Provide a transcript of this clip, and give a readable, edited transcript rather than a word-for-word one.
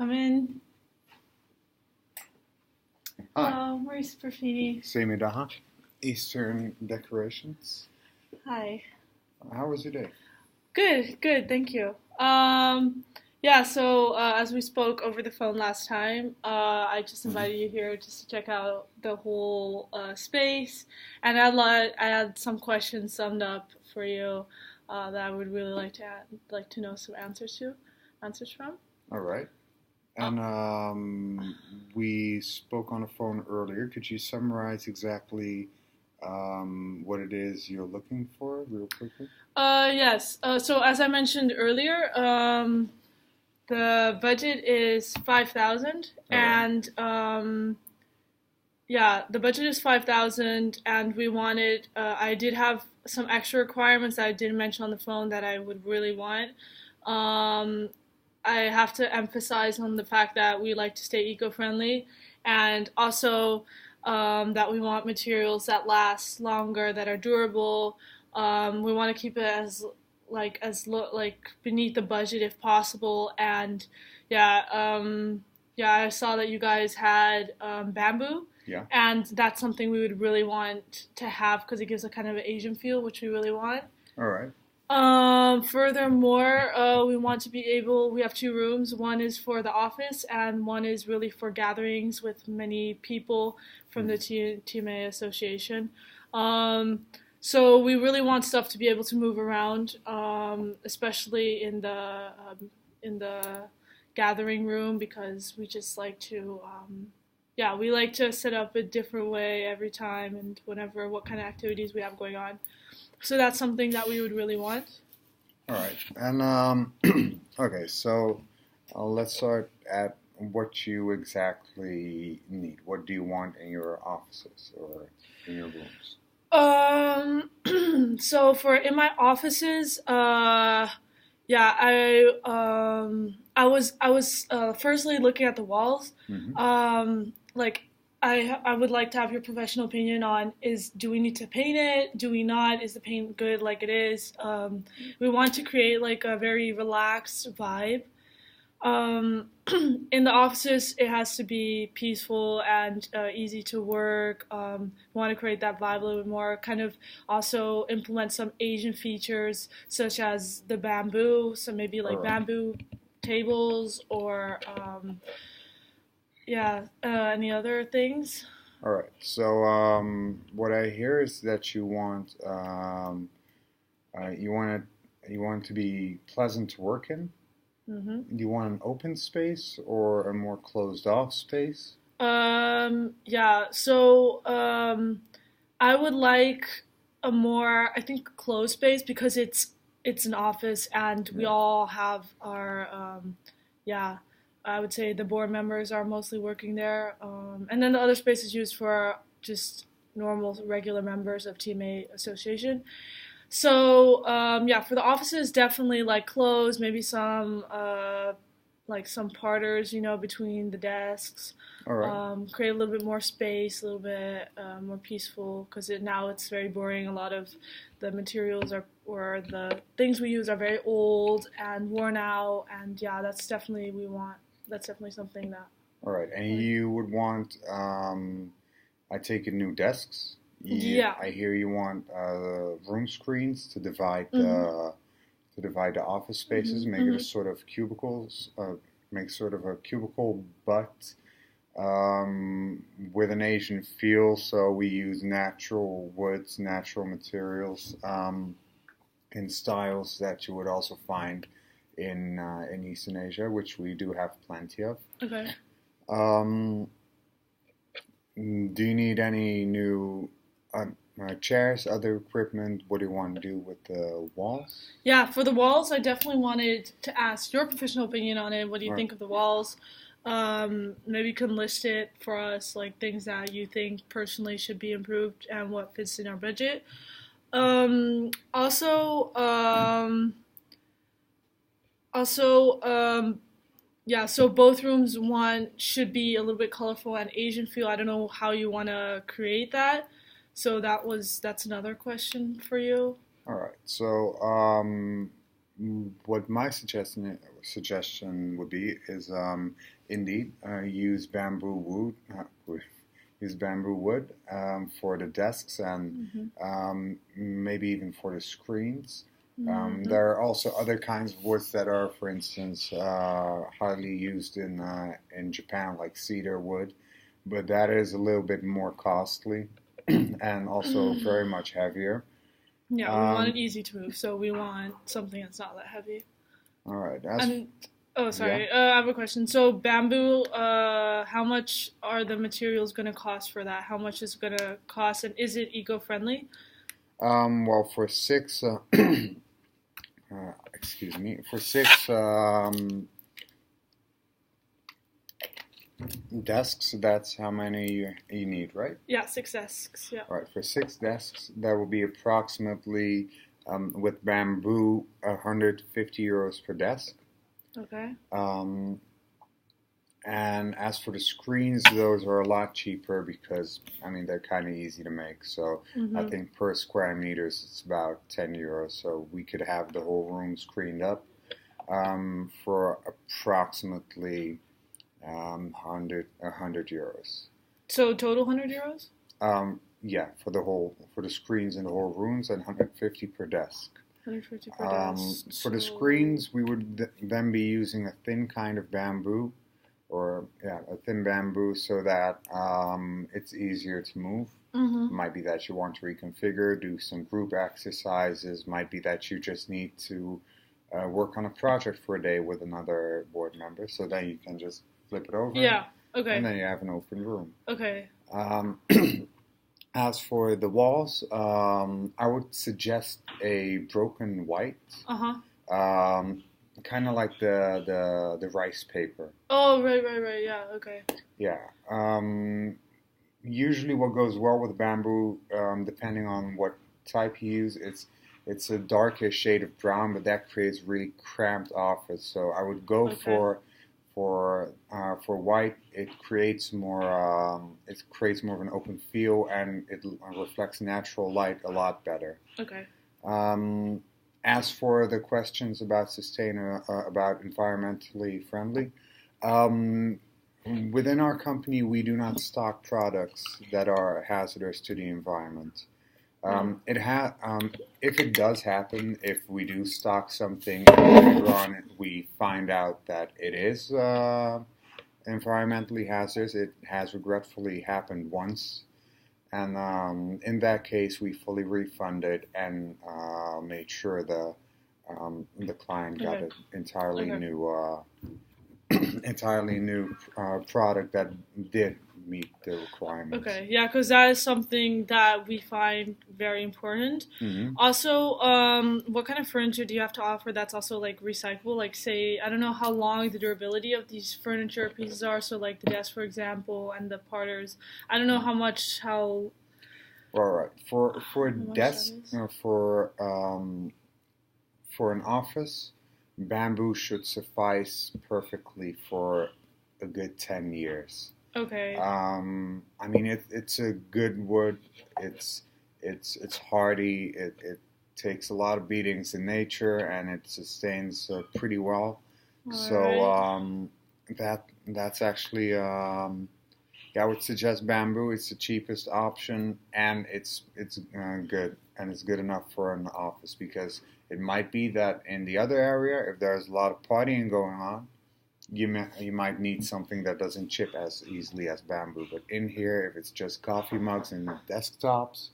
Come in. Hi, Where's Perfini? Semir, Eastern Decorations. Hi. How was your day? Good, thank you. So as we spoke over the phone last time, I just hmm invited you here just to check out the whole space, and I had some questions summed up for you that I would really like to know some answers from. All right. Uh, And we spoke on the phone earlier. Could you summarize exactly what it is you're looking for, real quickly? yes. So as I mentioned earlier, the budget is 5,000, All right. and yeah, the budget is 5,000, and we wanted. I did have some extra requirements that I didn't mention on the phone that I would really want. Um, I have to emphasize on the fact that we like to stay eco-friendly, and also that we want materials that last longer, that are durable. We want to keep it like beneath the budget if possible, and yeah, I saw that you guys had bamboo, Yeah. and that's something we would really want to have because it gives a kind of an Asian feel, which we really want. All right. Furthermore, we want to be able, we have two rooms. One is for the office, and one is really for gatherings with many people from the Mhm. TMA Association. So we really want stuff to be able to move around, especially in the gathering room, because we just like to, we like to set up a different way every time and whenever what kind of activities we have going on. So that's something that we would really want. All right. And okay, so let's start at what you exactly need. What do you want in your offices or in your rooms? So for in my offices, yeah, I was firstly looking at the walls. Mm-hmm. Like I would like to have your professional opinion on, is do we need to paint it? Do we not? Is the paint good like it is? We want to create like a very relaxed vibe. Um, in the offices, it has to be peaceful and easy to work. We want to create that vibe a little bit more. Kind of also implement some Asian features, such as the bamboo. So maybe All like right. bamboo tables or any other things. All right. So, what I hear is that you want it to be pleasant to work in. hmm Do you want an open space or a more closed off space? So I would like a more, I think, closed space because it's an office and we Yeah. all have our yeah. I would say the board members are mostly working there, and then the other space is used for just normal, regular members of TMA Association. So for the offices, definitely like clothes, maybe some like some parters, between the desks. All right. Create a little bit more space, a little bit more peaceful, because now it's very boring. A lot of the materials are or the things we use are very old and worn out, and yeah, that's definitely we want. That's definitely something that. All right. And Like, you would want, I take it, new desks. yeah. I hear you want room screens Mhm. to divide the office spaces, Mhm. make it a Mhm. sort of cubicles, make sort of a cubicle, but with an Asian feel. So we use natural woods, natural materials, in styles that you would also find in Eastern Asia, which we do have plenty of. Okay. Um, do you need any new chairs, other equipment? What do you want to do with the walls? Yeah, for the walls, I definitely wanted to ask your professional opinion on it. What do you Right. think of the walls? Maybe you can list it for us, like things that you think personally should be improved and what fits in our budget. Also, also, yeah. So both rooms, one should be a little bit colorful and Asian feel. I don't know how you want to create that. So that's another question for you. All right. So, what my suggestion suggestion would be is indeed use bamboo wood for the desks and maybe even for the screens. There are also other kinds of woods that are, for instance, highly used in Japan, like cedar wood, but that is a little bit more costly and also very much heavier. Yeah, we want it easy to move, so we want something that's not that heavy. All right. Sorry. I have a question. So bamboo, how much are the materials going to cost for that? How much is it going to cost, and is it eco-friendly? Well, for six, excuse me, for six desks, that's how many you need, right? Yeah, 6 desks. Yeah. All right. For 6 desks, that will be approximately, with bamboo, €150 per desk. Okay. And as for the screens, those are a lot cheaper because, I mean, they're kind of easy to make. So I think per square meters, it's about €10. So we could have the whole room screened up for approximately €100. So total €100? Yeah, for the screens in the whole rooms, and 150 per desk. 150 per desk. For the screens, we would then be using a thin kind of bamboo, a thin bamboo, so that it's easier to move. Might be that you want to reconfigure, do some group exercises. Might be that you just need to work on a project for a day with another board member. So then you can just flip it over. Yeah. Okay. And then you have an open room. Okay. As for the walls, I would suggest a broken white. Kind of like the rice paper. Oh, right. Yeah, okay. Yeah. Usually what goes well with bamboo, depending on what type you use, it's a darker shade of brown, but that creates really cramped office. So I would go for white. It creates more of an open feel, and it reflects natural light a lot better. Okay. As for the questions about about environmentally friendly, within our company we do not stock products that are hazardous to the environment. If it does happen, if we do stock something and later on we find out that it is environmentally hazardous, it has regretfully happened once. And in that case, we fully refunded and made sure the client got an entirely new product that did meet the requirements. Okay, yeah, because that is something that we find very important. Also, what kind of furniture do you have to offer that's also like recyclable? Like, say, I don't know how long the durability of these furniture pieces are. So, like the desk, for example, and the parters. I don't know how All right, for a desk, for an office, bamboo should suffice perfectly for a good 10 years. Okay. I mean, it's a good wood. It's hardy. It takes a lot of beatings in nature, and it sustains pretty well. That's actually I would suggest bamboo. It's the cheapest option, and it's good, and it's good enough for an office, because it might be that in the other area, if there's a lot of partying going on, you might need something that doesn't chip as easily as bamboo. But in here, if it's just coffee mugs and desktops,